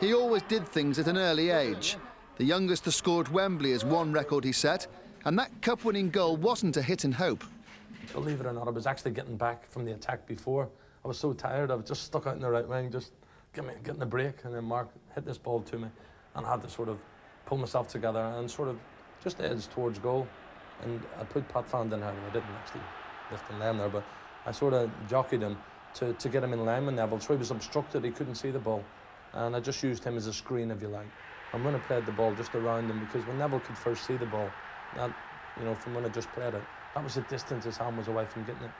He always did things at an early age. The youngest to score at Wembley is one record he set, and that cup-winning goal wasn't a hit and hope. Believe it or not, I was actually getting back from the attack before. I was so tired, I was just stuck out in the right wing, just getting a break, and then Mark hit this ball to me, and I had to sort of pull myself together and sort of just edge towards goal. And I put Pat Van Den Houwen, I didn't actually lift him down there, but I sort of jockeyed him to get him in line with Neville, so he was obstructed, he couldn't see the ball. And I just used him as a screen, if you like. And when I played the ball just around him, because when Neville could first see the ball, that, you know, from when I just played it, that was the distance his hand was away from getting it.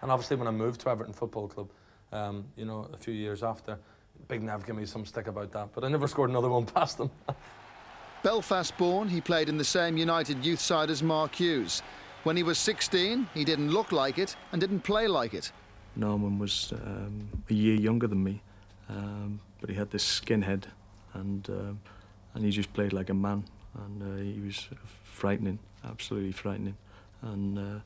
And obviously when I moved to Everton Football Club, you know, a few years after, Big Nev gave me some stick about that, but I never scored another one past him. Belfast-born, he played in the same United youth side as Mark Hughes. When he was 16, he didn't look like it and didn't play like it. Norman was a year younger than me, but he had this skinhead, and he just played like a man, and he was frightening, absolutely frightening. And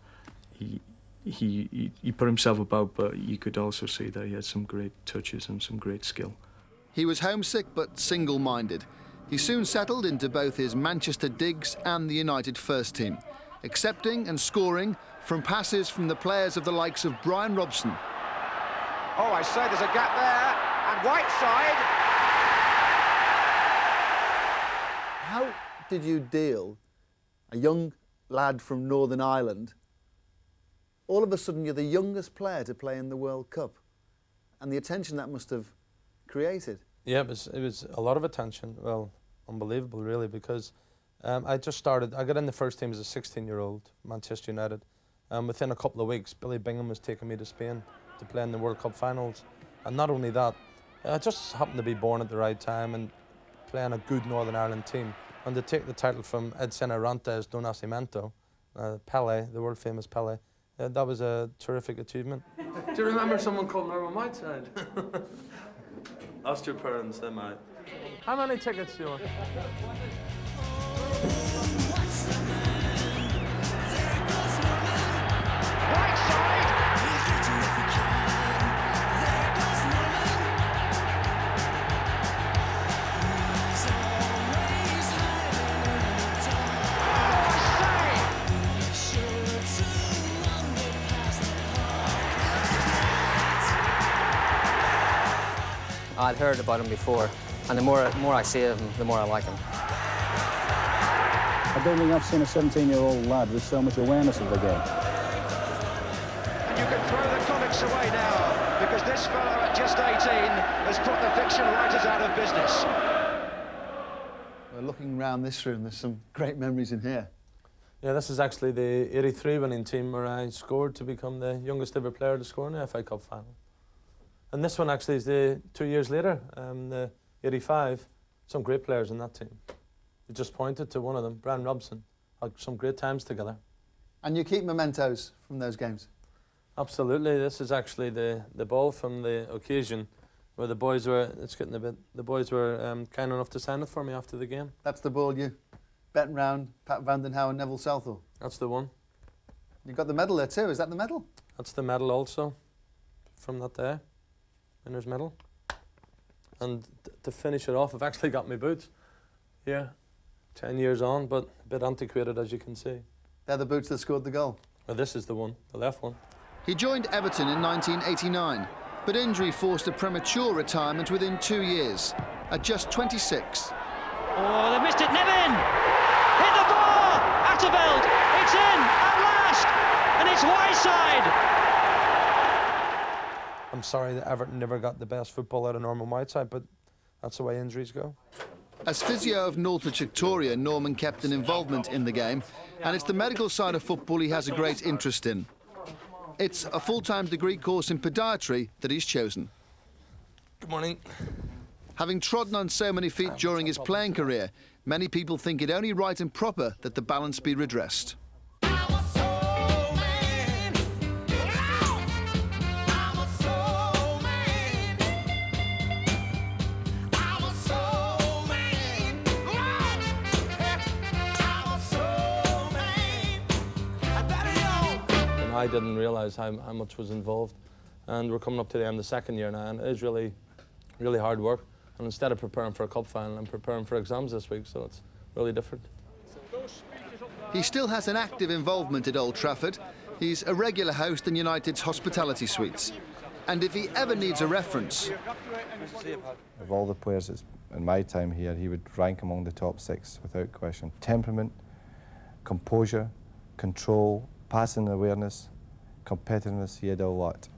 he put himself about, but you could also see that he had some great touches and some great skill. He was homesick but single-minded. He soon settled into both his Manchester digs and the United first team, accepting and scoring from passes from the players of the likes of Brian Robson. Oh, I say there's a gap there, and Whiteside. How did you deal, a young lad from Northern Ireland, all of a sudden you're the youngest player to play in the World Cup, and the attention that must have created? Yeah, it was a lot of attention. Well, unbelievable, really, because I just started. I got in the first team as a 16-year-old, Manchester United. Within a couple of weeks, Billy Bingham was taking me to Spain to play in the World Cup finals. And not only that, I just happened to be born at the right time and playing a good Northern Ireland team. And to take the title from Edson Arantes do Nascimento, Pelé, the world-famous Pelé, that was a terrific achievement. Do you remember someone called Norman Whiteside? Ask your parents, they might. How many tickets do you want? I'd heard about him before, and the more I see of him, the more I like him. I don't think I've seen a 17-year-old lad with so much awareness of the game. And you can throw the comics away now, because this fellow at just 18 has put the fiction writers out of business. Well, looking around this room, there's some great memories in here. Yeah, this is actually the 83 winning team where I scored to become the youngest ever player to score in the FA Cup final. And this one actually is the 2 years later, the 85. Some great players in that team. You just pointed to one of them, Brian Robson. Had some great times together. And you keep mementos from those games? Absolutely. This is actually the ball from the occasion where the boys were, it's getting a bit, the boys were kind enough to sign it for me after the game. That's the ball you betting round Pat Van Den Houwen, Neville Southall? That's the one. You've got the medal there too, is that the medal? That's the medal also from that day. Winner's medal. And to finish it off, I've actually got my boots here, 10 years on, but a bit antiquated, as you can see. They're the boots that scored the goal? Well, this is the one, the left one. He joined Everton in 1989, but injury forced a premature retirement within 2 years, at just 26. Oh, they missed it, Nevin! Hit the bar! Atterveld! It's in, at last! And it's Whiteside! I'm sorry that Everton never got the best football out of Norman Whiteside, but that's the way injuries go. As physio of Northwich Victoria, Norman kept an involvement in the game, and it's the medical side of football he has a great interest in. It's a full-time degree course in podiatry that he's chosen. Good morning. Having trodden on so many feet during his playing career, many people think it only right and proper that the balance be redressed. I didn't realise how much was involved, and we're coming up to the end of the second year now, and it is really hard work. And instead of preparing for a cup final, I'm preparing for exams this week, so it's really different. He still has an active involvement at Old Trafford. He's a regular host in United's hospitality suites. And if he ever needs a reference... Of all the players in my time here, he would rank among the top 6 without question. Temperament, composure, control, passing awareness, competitiveness, he had all that.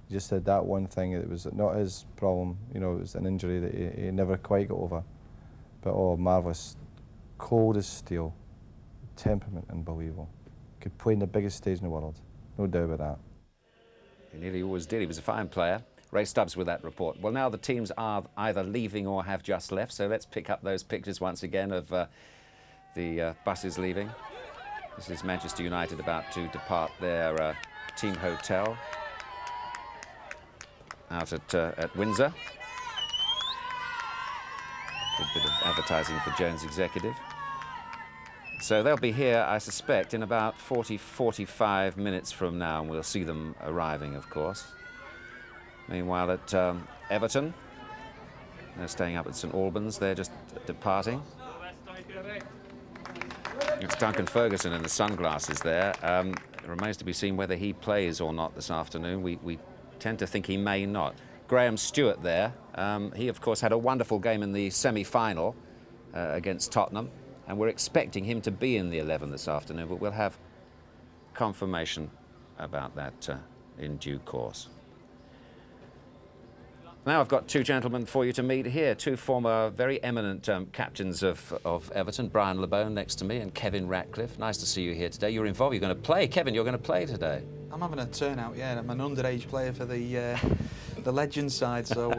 He just said that one thing, it was not his problem, you know, it was an injury that he never quite got over. But oh, marvellous, cold as steel, temperament unbelievable. Could play in the biggest stage in the world, no doubt about that. He nearly always did, he was a fine player. Ray Stubbs with that report. Well, now the teams are either leaving or have just left, so let's pick up those pictures once again of the buses leaving. This is Manchester United about to depart their team hotel out at Windsor. Good bit of advertising for Jones Executive. So they'll be here, I suspect, in about 45 minutes from now, and we'll see them arriving, of course. Meanwhile, at Everton, they're staying up at St Albans. They're just departing. It's Duncan Ferguson in the sunglasses there. It remains to be seen whether he plays or not this afternoon. We tend to think he may not. Graham Stewart there. He, of course, had a wonderful game in the semi-final against Tottenham, and we're expecting him to be in the 11 this afternoon, but we'll have confirmation about that in due course. Now I've got 2 gentlemen for you to meet here, 2 former very eminent captains of Everton, Brian LABONE next to me and Kevin Ratcliffe. Nice to see you here today. You're involved, you're going to play. Kevin, you're going to play today. I'm having a turnout, yeah. I'm an underage player for the legend side, so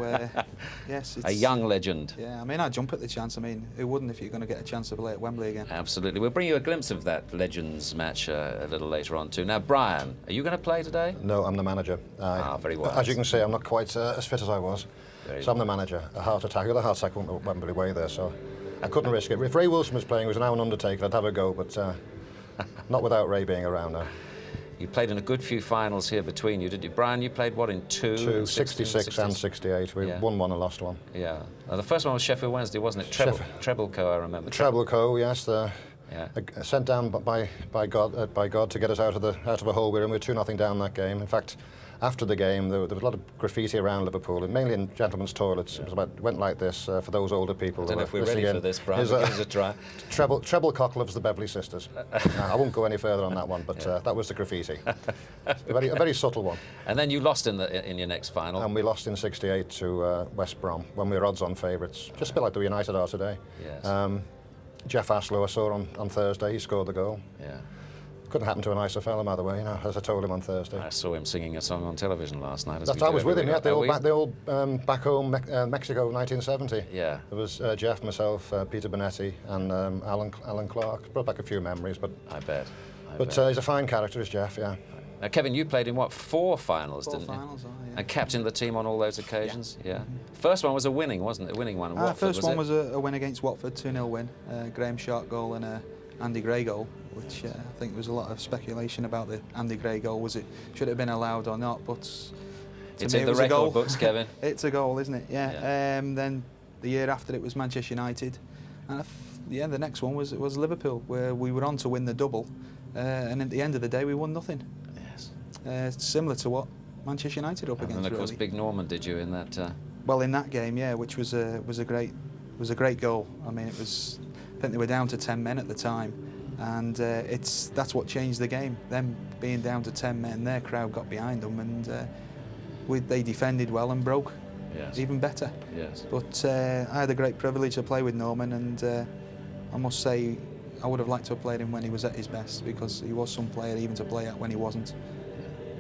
yes. It's, a young legend. Yeah, I mean, I jump at the chance. I mean, who wouldn't if you're going to get a chance to play at Wembley again? Absolutely. We'll bring you a glimpse of that Legends match a little later on too. Now, Brian, are you going to play today? No, I'm the manager. Very well. As you can see, I'm not quite as fit as I was. So I'm the manager. A heart attack. The heart attack went to Wembley way there, so I couldn't risk it. If Ray Wilson was playing, it was now an undertaker, I'd have a go, but not without Ray being around now. You played in a good few finals here between you, did you? Brian, you played what, in 2? 66 and 68. We won one and lost one. Yeah. The first one was Sheffield Wednesday, wasn't it? Trebleco, I remember. Trebleco, yes. Sent down by God to get us out of a hole we were in. We were 2-0 down that game. In fact, after the game, there was a lot of graffiti around Liverpool, and mainly in gentlemen's toilets. It went like this for those older people. I don't know if we're ready for this, Brian. Give us a try. Treble cock loves the Beverley Sisters. I won't go any further on that one, but that was the graffiti. A very subtle one. And then you lost in your next final. And we lost in 68 to West Brom when we were odds-on favourites. Just a bit like the United are today. Yes. Jeff Aslow, I saw on Thursday. He scored the goal. Yeah. Couldn't happen to a nicer fella, by the way, as I told him on Thursday. I saw him singing a song on television last night. I was with him, yeah. They all back home, Mexico, 1970. Yeah. There was Jeff, myself, Peter Bonetti, and Alan Clark. Brought back a few memories, but... I bet. He's a fine character, is Jeff, yeah. Now, Kevin, you played in, what, 4 finals, didn't you? 4 finals, yeah. And captained the team on all those occasions? Yeah. First one was a winning, wasn't it? A winning one at Watford, First one was a win against Watford, 2-0 win. Graham Sharp goal and Andy Gray goal, which I think there was a lot of speculation about the Andy Gray goal. Should it have been allowed or not? But it's in the record books, Kevin. It's a goal, isn't it? Yeah. Then the year after it was Manchester United, and the next one was Liverpool, where we were on to win the double, and at the end of the day we won nothing. Yes. Similar to what Manchester United up against. And of course, really. Big Norman did you in that? Well, in that game, yeah, which was a great goal. I mean, I think they were down to 10 men at the time, and that's what changed the game. Them being down to 10 men, their crowd got behind them, and they defended well and broke even better. Yes. But I had a great privilege to play with Norman, and I must say I would have liked to have played him when he was at his best, because he was some player even to play at when he wasn't.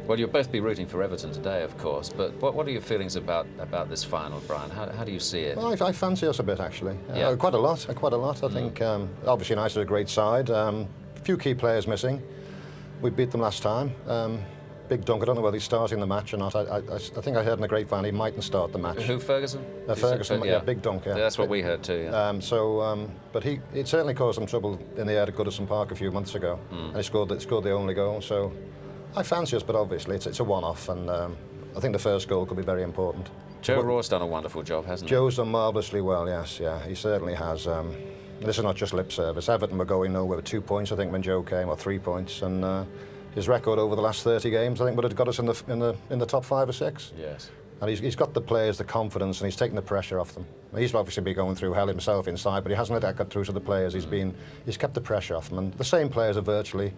Well, you'll both be rooting for Everton today, of course, but what are your feelings about this final, Brian? How do you see it? Well, I fancy us a bit, actually. Quite a lot. I think, obviously, United are a great side. A few key players missing. We beat them last time. Big Dunk, I don't know whether he's starting the match or not. I think I heard in the grapevine he mightn't start the match. Who, Ferguson? Ferguson, yeah, Big Dunk, yeah. That's what we heard too, yeah. But it certainly caused them trouble in the air at Goodison Park a few months ago, and he scored the only goal, so I fancy us, but obviously it's a one-off, and I think the first goal could be very important. Joe Raw's done a wonderful job, hasn't he? Joe's done marvellously well, yes, yeah, he certainly has. This is not just lip service. Everton were going nowhere with 2 points, I think, when Joe came, or 3 points, and his record over the last 30 games, I think, would have got us in the top 5 or 6. Yes. And he's got the players, the confidence, and he's taken the pressure off them. He's obviously been going through hell himself inside, but he hasn't let that get through to the players. He's kept the pressure off them, and the same players are virtually,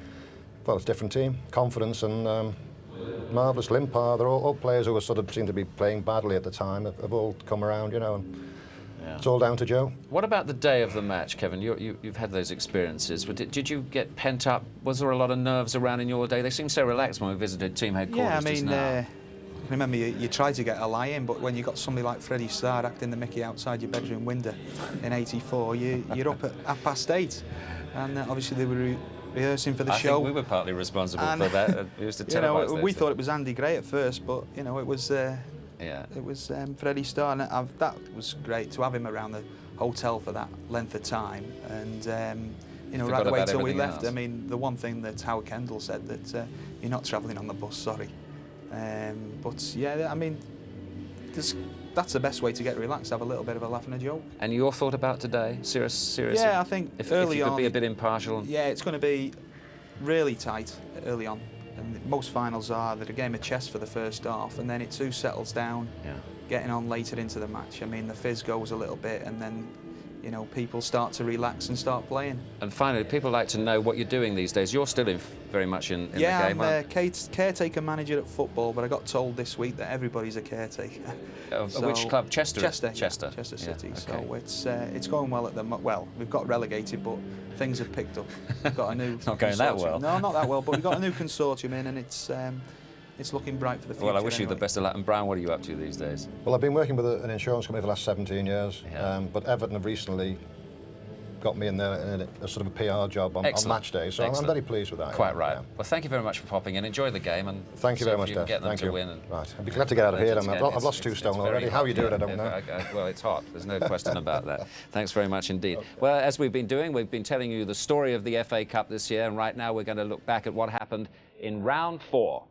well, it's a different team, confidence and marvellous. Limpar, they're all players who were sort of seemed to be playing badly at the time, have all come around, you know. And it's all down to Joe. What about the day of the match, Kevin? You've had those experiences. Did you get pent up? Was there a lot of nerves around in your day? They seemed so relaxed when we visited team headquarters. Yeah, I mean, remember you try to get a lie in, but when you've got somebody like Freddie Starr acting the Mickey outside your bedroom window in '84, you're up at 8:30, and obviously they were rehearsing for the show. I think we were partly responsible for that. It was to we thought it was Andy Gray at first, but you know it was Freddie Starr, and that was great to have him around the hotel for that length of time, and you know, right away till we left. I mean, the one thing that Howard Kendall said that you're not travelling on the bus, sorry. But yeah, I mean, that's the best way to get relaxed, have a little bit of a laugh and a joke. And your thought about today? Seriously? Yeah, I think if early you could on, be a bit impartial. Yeah, it's going to be really tight early on. And most finals are they're a game of chess for the first half, and then it too settles down, getting on later into the match. I mean, the fizz goes a little bit, and then, you know, people start to relax and start playing. And finally, people like to know what you're doing these days. You're still very much in the game. Yeah, I'm a caretaker manager at football, but I got told this week that everybody's a caretaker. Which club? Chester? Chester. Chester. Yeah, Chester City. Yeah, okay. So it's going well at the moment. Well, we've got relegated, but things have picked up. We've got a new not going that well. No, not that well, but we've got a new consortium in, and it's looking bright for the future. Well, I wish you the best of luck. And Brian, what are you up to these days? Well, I've been working with an insurance company for the last 17 years, but Everton have recently got me in there in a sort of a PR job on match day, so I'm very pleased with that. Quite right. Yeah. Well, thank you very much for popping in. Enjoy the game, and thank you very much, Dave. Get them to win. Right, I'd be glad to get out of here. I've lost 2 stone already. How are you doing? I don't know. Well, it's hot. There's no question about that. Thanks very much indeed. Well, as we've been doing, we've been telling you the story of the FA Cup this year, and right now we're going to look back at what happened in round 4.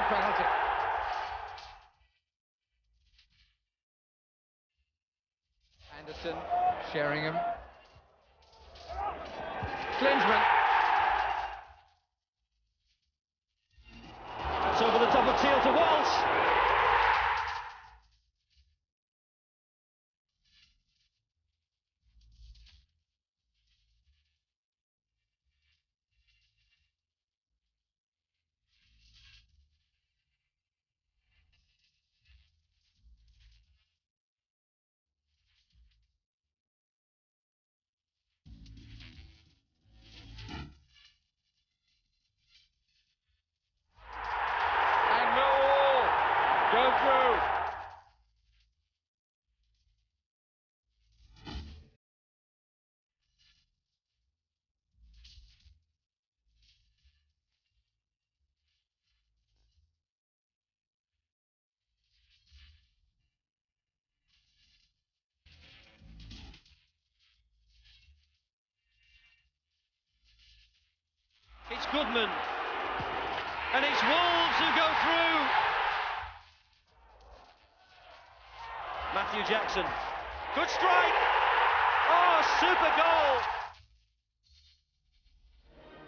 Penalty. Anderson, Sheringham. Klinsmann. It's over the top of Teal to Walsh. Go through. It's Goodman. And it's Wolves who go through. Matthew Jackson. Good strike. Oh, super goal.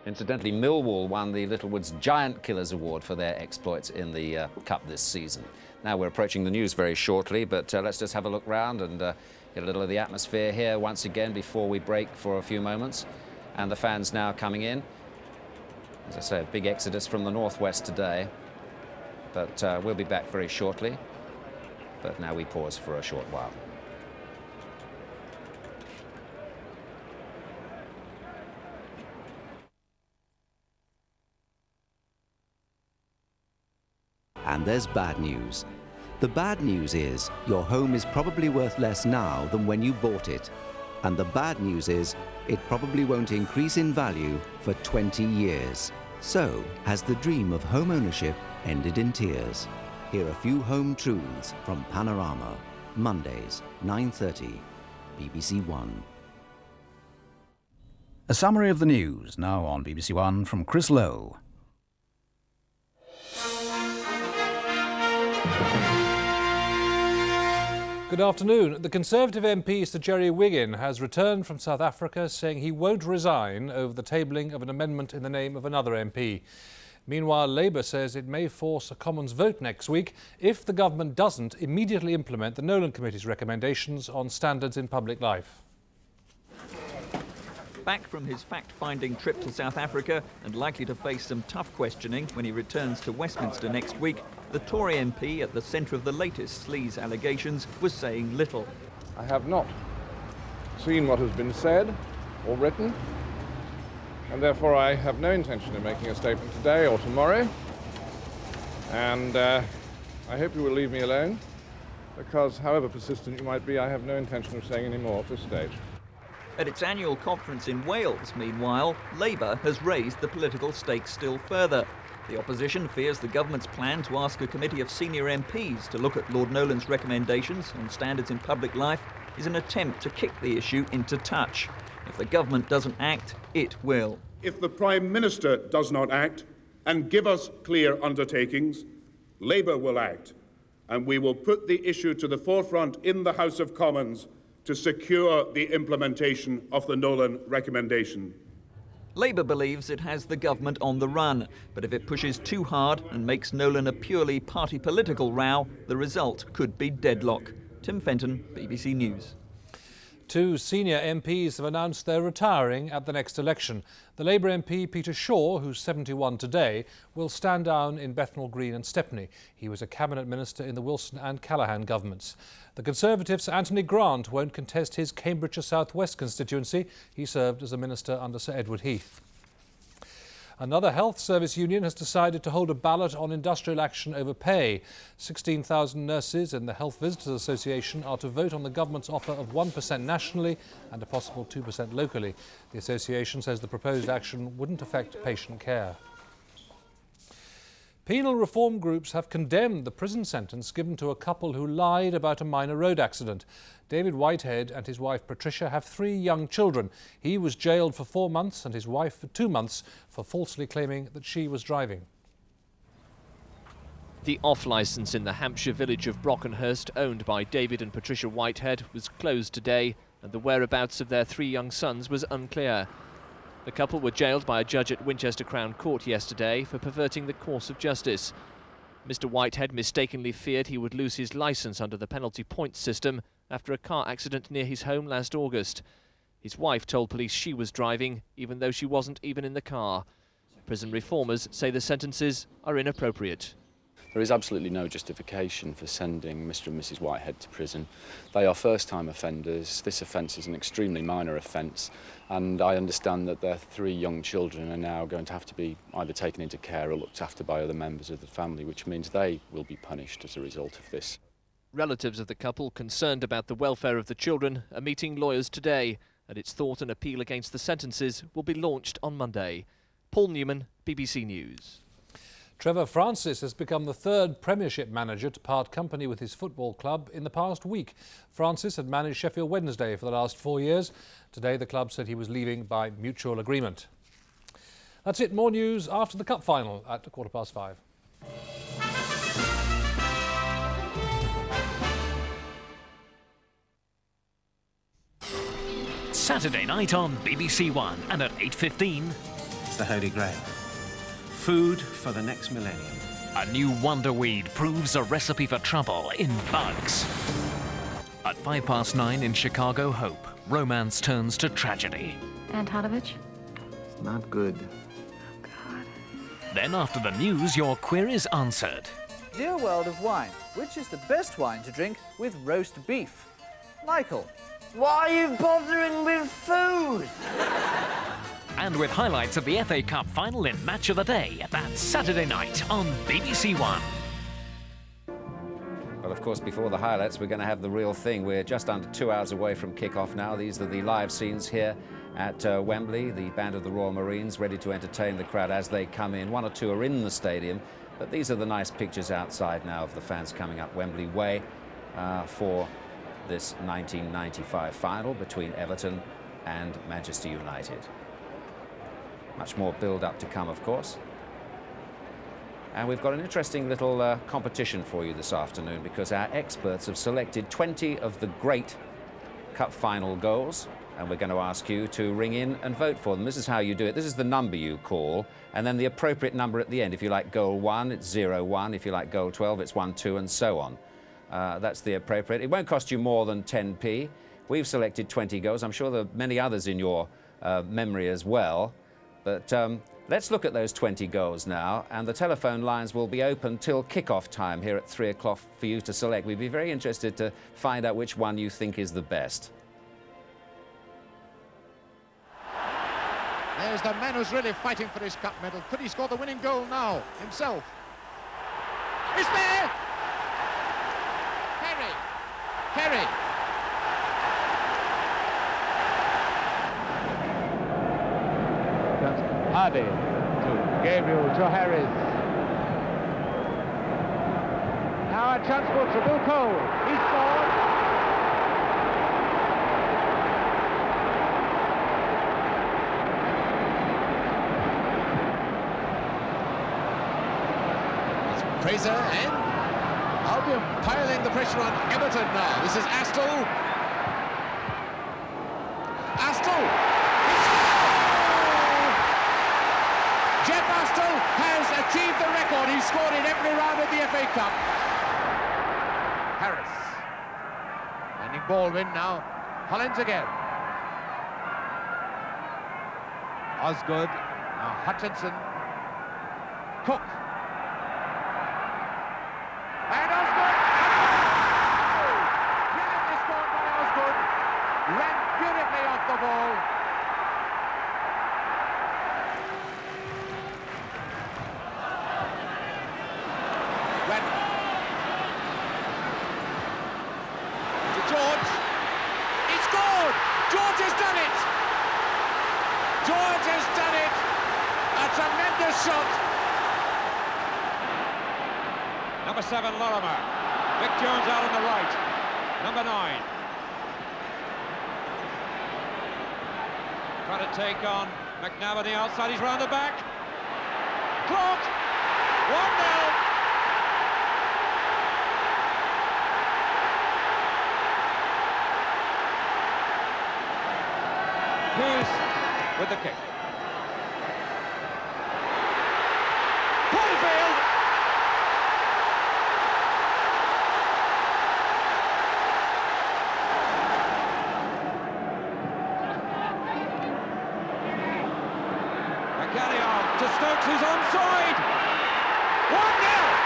Incidentally, Millwall won the Littlewoods Giant Killers Award for their exploits in the Cup this season. Now we're approaching the news very shortly, but let's just have a look round and get a little of the atmosphere here once again before we break for a few moments. and the fans now coming in. As I say, a big exodus from the northwest today, but we'll be back very shortly. But now we pause for a short while. And there's bad news. The bad news is your home is probably worth less now than when you bought it. And the bad news is it probably won't increase in value for 20 years. So, has the dream of home ownership ended in tears? Here are a few home truths from Panorama. Mondays, 9:30, BBC One. A summary of the news now on BBC One from Chris Lowe. Good afternoon. The Conservative MP Sir Jerry Wiggin has returned from South Africa saying he won't resign over the tabling of an amendment in the name of another MP. Meanwhile, Labour says it may force a Commons vote next week if the government doesn't immediately implement the Nolan Committee's recommendations on standards in public life. Back from his fact-finding trip to South Africa and likely to face some tough questioning when he returns to Westminster next week, the Tory MP at the centre of the latest sleaze allegations was saying little. I have not seen what has been said or written, and therefore I have no intention of making a statement today or tomorrow, and I hope you will leave me alone, because however persistent you might be, I have no intention of saying any more at this stage. At its annual conference in Wales, meanwhile, Labour has raised the political stakes still further. The opposition fears the government's plan to ask a committee of senior MPs to look at Lord Nolan's recommendations on standards in public life is an attempt to kick the issue into touch. If the government doesn't act, it will. If the Prime Minister does not act and give us clear undertakings, Labour will act, and we will put the issue to the forefront in the House of Commons to secure the implementation of the Nolan recommendation. Labour believes it has the government on the run, but if it pushes too hard and makes Nolan a purely party political row, the result could be deadlock. Tim Fenton, BBC News. Two senior MPs have announced they're retiring at the next election. The Labour MP Peter Shaw, who's 71 today, will stand down in Bethnal Green and Stepney. He was a cabinet minister in the Wilson and Callaghan governments. The Conservatives' Anthony Grant won't contest his Cambridgeshire South West constituency. He served as a minister under Sir Edward Heath. Another health service union has decided to hold a ballot on industrial action over pay. 16,000 nurses in the Health Visitors Association are to vote on the government's offer of 1% nationally and a possible 2% locally. The association says the proposed action wouldn't affect patient care. Penal reform groups have condemned the prison sentence given to a couple who lied about a minor road accident. David Whitehead and his wife Patricia have 3 young children. He was jailed for 4 months and his wife for 2 months for falsely claiming that she was driving. The off-licence in the Hampshire village of Brockenhurst, owned by David and Patricia Whitehead, was closed today, and the whereabouts of their 3 young sons was unclear. The couple were jailed by a judge at Winchester Crown Court yesterday for perverting the course of justice. Mr. Whitehead mistakenly feared he would lose his licence under the penalty points system after a car accident near his home last August. His wife told police she was driving, even though she wasn't even in the car. Prison reformers say the sentences are inappropriate. There is absolutely no justification for sending Mr. and Mrs. Whitehead to prison. They are first-time offenders. This offence is an extremely minor offence, and I understand that their 3 young children are now going to have to be either taken into care or looked after by other members of the family, which means they will be punished as a result of this. Relatives of the couple, concerned about the welfare of the children, are meeting lawyers today, and it's thought an appeal against the sentences will be launched on Monday. Paul Newman, BBC News. Trevor Francis has become the 3rd Premiership manager to part company with his football club in the past week. Francis had managed Sheffield Wednesday for the last 4 years. Today the club said he was leaving by mutual agreement. That's it. More news after the cup final at 5:15. Saturday night on BBC One and at 8:15. It's the Holy Grail. Food for the next millennium. A new wonder weed proves a recipe for trouble in bugs. At 9:05 in Chicago Hope, romance turns to tragedy. Antonovich? Not good. Then after the news, your query's answered. Dear world of wine, which is the best wine to drink with roast beef? Michael. Why are you bothering with food? And with highlights of the FA Cup final in Match of the Day, that's Saturday night on BBC One. Well, of course, before the highlights, we're going to have the real thing. We're just under 2 hours away from kick-off now. These are the live scenes here at Wembley. The band of the Royal Marines ready to entertain the crowd as they come in. One or two are in the stadium, but these are the nice pictures outside now of the fans coming up Wembley Way for this 1995 final between Everton and Manchester United. Much more build-up to come, of course. And we've got an interesting little competition for you this afternoon, because our experts have selected 20 of the great Cup final goals, and we're going to ask you to ring in and vote for them. This is how you do it. This is the number you call, and then the appropriate number at the end. If you like goal 1, it's 0-1. If you like goal 12, it's 1-2, and so on. That's the appropriate. It won't cost you more than 10p. We've selected 20 goals. I'm sure there are many others in your memory as well. But let's look at those 20 goals now, and the telephone lines will be open till kick-off time here at 3 o'clock for you to select. We'd be very interested to find out which one you think is the best. There's the man who's really fighting for his cup medal. Could he score the winning goal now himself? It's there! Perry! Hardy to Gabriel to Harris. Now a chance for Trabuco. He scored. It's Fraser and Albion piling the pressure on Everton now. This is Astle. Jeff Astle has achieved the record. He scored in every round of the FA Cup. Harris. Finding Baldwin now. Collins again. Osgood. Now Hutchinson. Cook. And Osgood. Brilliantly scored by Osgood. Ran beautifully off the ball. George, he scored! George has done it! George has done it! A tremendous shot! Number 7, Lorimer. Vic Jones out on the right. Number 9. Trying to take on McNabb on the outside, he's round the back. Clock! 1-0! Hughes with the kick. Porterfield! McCallion to Stokes, who's onside! 1-0!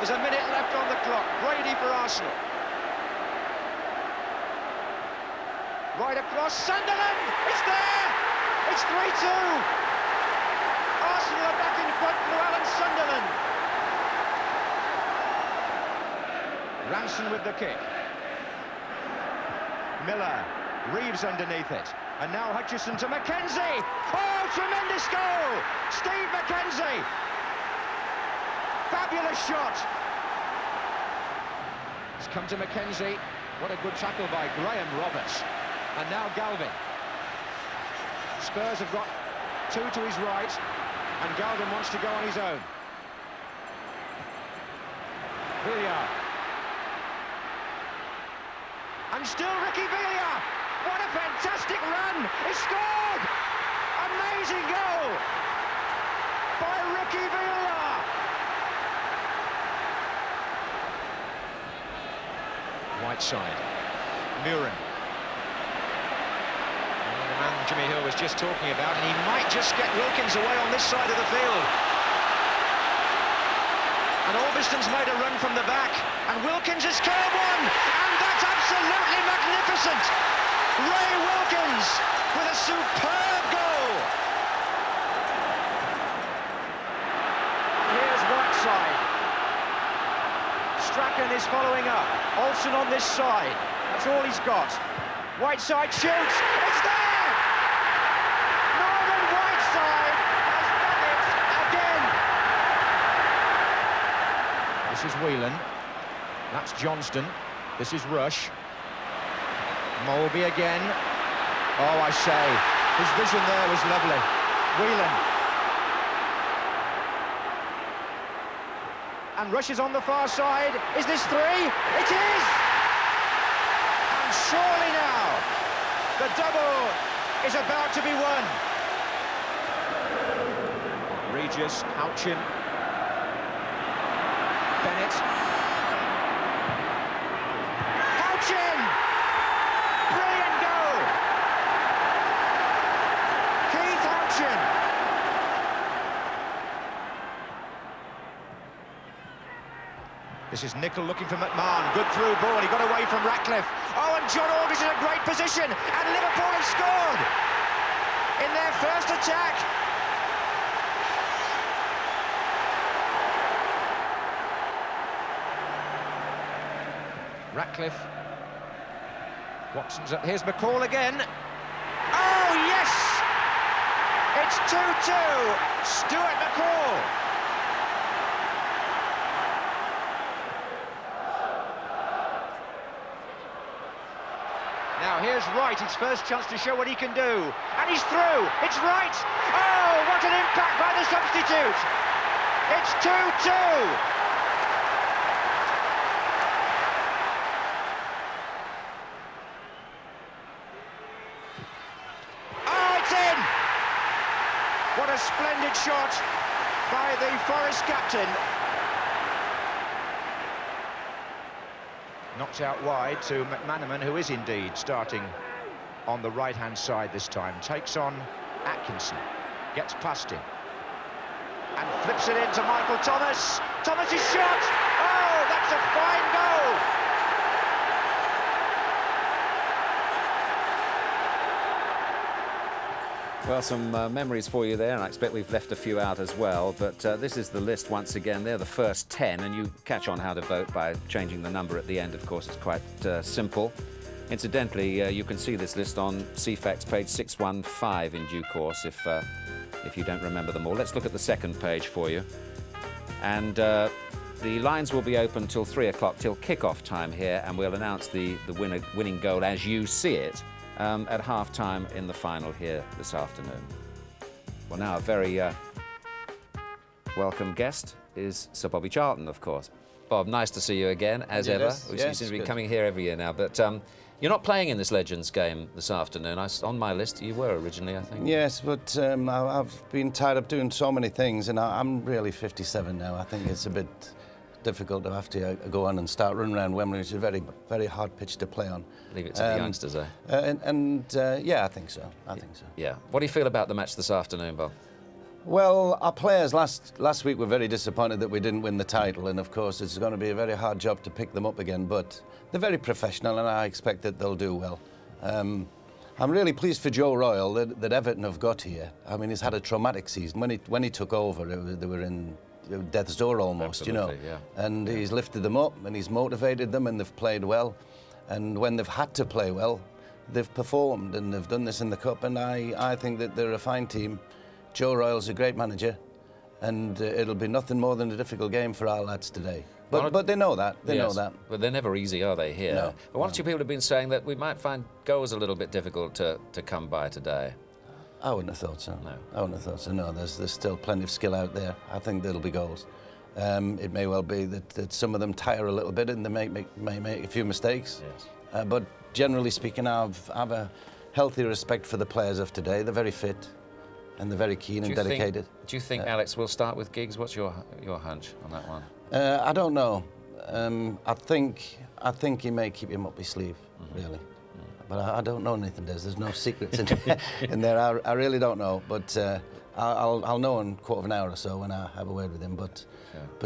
There's a minute left on the clock. Brady for Arsenal. Right across, Sunderland! It's there! It's 3-2! Arsenal are back in front through Alan Sunderland. Ranson with the kick. Miller, Reeves underneath it. And now Hutchison to McKenzie! Oh, tremendous goal! Steve McKenzie! Fabulous shot! It's come to McKenzie. What a good tackle by Graham Roberts. And now Galvin. Spurs have got 2 to his right, and Galvin wants to go on his own. Villiers. And still Ricky Villiers! What a fantastic run! He scored! Amazing goal by Ricky Villiers! Whiteside. Muren. The man Jimmy Hill was just talking about, and he might just get Wilkins away on this side of the field. And Orbiston's made a run from the back, and Wilkins has curved one, and that's absolutely magnificent! Ray Wilkins with a superb goal! Here's Whiteside. Strachan is following up. Olsen on this side. That's all he's got. Whiteside shoots. It's there! Norman Whiteside has done it again! This is Whelan. That's Johnston. This is Rush. Molby again. Oh, I say, his vision there was lovely. Whelan. And Rush is on the far side. Is this three? It is! And surely now, the double is about to be won. Regis, Houchin. Bennett. Houchin! Brilliant goal! Keith Houchin! This is Nicol looking for McMahon. Good through ball. He got away from Ratcliffe. Oh, and John August in a great position. And Liverpool have scored in their first attack. Ratcliffe. Watson's up. Here's McCall again. Oh, yes! It's 2-2. Stuart McCall. Now here's Wright, his first chance to show what he can do. And he's through. It's Wright. Oh, what an impact by the substitute. It's 2-2. What a splendid shot by the Forest captain. Knocked out wide to McManaman, who is indeed starting on the right-hand side this time. Takes on Atkinson, gets past him, and flips it into Michael Thomas. Thomas's shot! Oh, that's a fine goal! Well, some memories for you there, and I expect we've left a few out as well, but this is the list once again. They're the first 10, and you catch on how to vote by changing the number at the end. Of course, it's quite simple. Incidentally, you can see this list on CFAX page 615 in due course if you don't remember them all. Let's look at the second page for you. And the lines will be open till 3 o'clock, till kick-off time here, and we'll announce the winning goal as you see it at half-time in the final here this afternoon. Well, now a very welcome guest is Sir Bobby Charlton, of course. Bob, nice to see you again, as ever. You seem to be coming here every year now, but you're not playing in this Legends game this afternoon. On my list, you were originally, I think. Yes, but I've been tied up doing so many things, and I'm really 57 now. I think it's a bit difficult to have to go on and start running around Wembley, which is a very, very hard pitch to play on. Leave it to the youngsters, eh? Yeah, I think so. I think so. Yeah. What do you feel about the match this afternoon, Bob? Well, our players last week were very disappointed that we didn't win the title, and of course it's going to be a very hard job to pick them up again, but they're very professional and I expect that they'll do well. I'm really pleased for Joe Royal that Everton have got here. I mean, he's had a traumatic season. When he took over, they were in death's door almost, Absolutely, you know. Yeah. And he's lifted them up and he's motivated them and they've played well. And when they've had to play well, they've performed, and they've done this in the Cup, and I think that they're a fine team. Joe Royal's a great manager, and it'll be nothing more than a difficult game for our lads today. But they know that. They know that. But they're never easy, are they, here? No. But one or two people have been saying that we might find goals a little bit difficult to come by today. I wouldn't have thought so. No. I wouldn't have thought so. No, there's still plenty of skill out there. I think there'll be goals. It may well be that some of them tire a little bit and they may make a few mistakes. Yes. But generally speaking, I have a healthy respect for the players of today. They're very fit and they're very keen and dedicated. Do you think, Alex, we'll start with Giggs? What's your hunch on that one? I don't know. I think I think he may keep him up his sleeve, really. But I don't know anything, Des. There's no secrets in there. I really don't know. But I'll know in a quarter of an hour or so when I have a word with him. But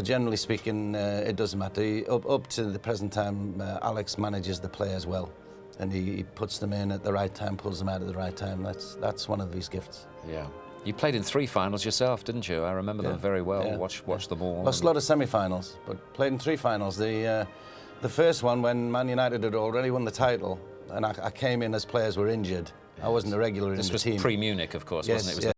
generally speaking, it doesn't matter. Up to the present time, Alex manages the players well, and he puts them in at the right time, pulls them out at the right time. That's one of his gifts. Yeah. You played in 3 finals yourself, didn't you? I remember them very well. Yeah. Watch them all. Lost a lot of semi-finals, but played in 3 finals. The first one, when Man United had already won the title, and I came in as players were injured. I wasn't a regular in the team. This was pre-Munich, of course, wasn't it? It was